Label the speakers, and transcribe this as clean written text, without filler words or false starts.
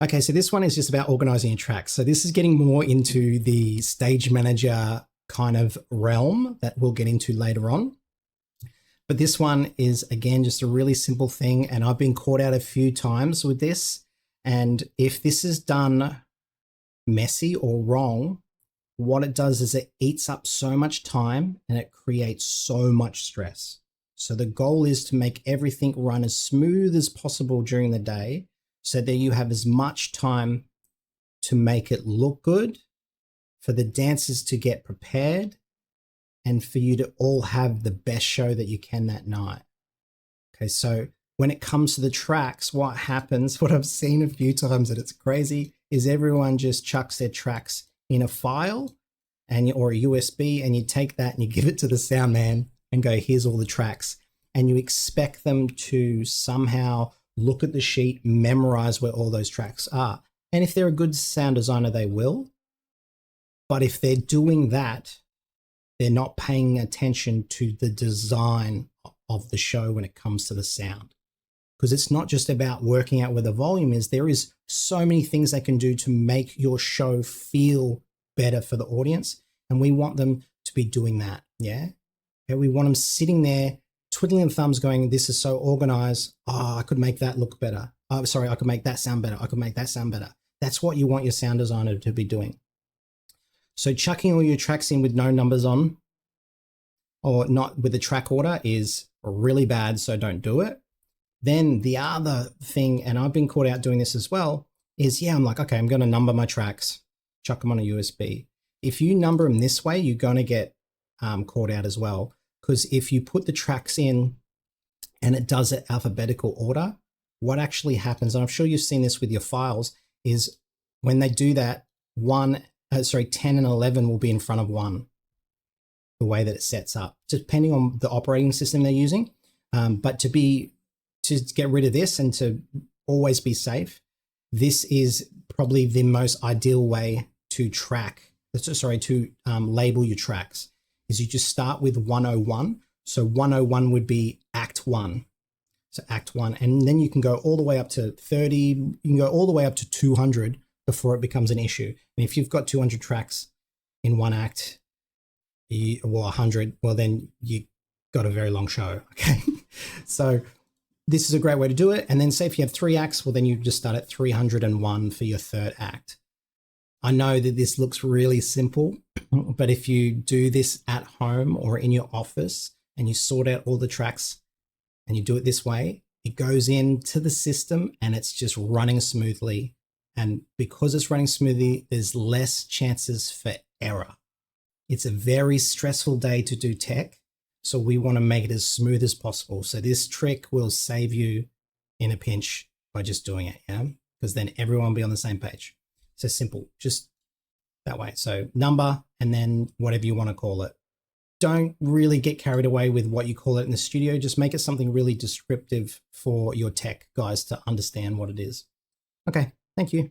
Speaker 1: Okay, so this one is just about organizing your tracks. So this is getting more into the stage manager kind of realm that we'll get into later on. But this one is, again, just a really simple thing. And I've been caught out a few times with this. And if this is done messy or wrong, what it does is it eats up so much time and it creates so much stress. So the goal is to make everything run as smooth as possible during the day so that you have as much time to make it look good, for the dancers to get prepared, and for you to all have the best show that you can that night. Okay, so when it comes to the tracks, what happens, what I've seen a few times and it's crazy, is everyone just chucks their tracks in a file or a USB, and you take that and you give it to the sound man and go, here's all the tracks. And you expect them to somehow look at the sheet, memorize where all those tracks are. And if they're a good sound designer, they will. But if they're doing that, they're not paying attention to the design of the show when it comes to the sound. Because it's not just about working out where the volume is. There is so many things they can do to make your show feel better for the audience. And we want them to be doing that. Yeah. Okay, we want them sitting there, twiddling thumbs going, this is so organized. Oh, I could make that look better. Oh, sorry, I could make that sound better. I could make that sound better. That's what you want your sound designer to be doing. So chucking all your tracks in with no numbers on, or not with the track order, is really bad, so don't do it. Then the other thing, and I've been caught out doing this as well, is I'm like, okay, I'm going to number my tracks, chuck them on a USB. If you number them this way, you're going to get caught out as well. Because if you put the tracks in and it does it alphabetical order, what actually happens, and I'm sure you've seen this with your files, is when they do that, 10 and 11 will be in front of 1, the way that it sets up, depending on the operating system they're using. But to get rid of this and to always be safe, this is probably the most ideal way to label your tracks, is you just start with 101. So 101 would be Act 1. So Act 1, and then you can go all the way up to 30, you can go all the way up to 200 before it becomes an issue. And if you've got 200 tracks in one act, or 100, well, then you got a very long show, okay? So this is a great way to do it. And then say if you have 3 acts, well, then you just start at 301 for your 3rd act. I know that this looks really simple, but if you do this at home or in your office and you sort out all the tracks and you do it this way, it goes into the system and it's just running smoothly. And because it's running smoothly, there's less chances for error. It's a very stressful day to do tech, so we want to make it as smooth as possible. So this trick will save you in a pinch by just doing it, because then everyone will be on the same page. So simple, just that way. So number and then whatever you want to call it. Don't really get carried away with what you call it in the studio. Just make it something really descriptive for your tech guys to understand what it is. Okay, thank you.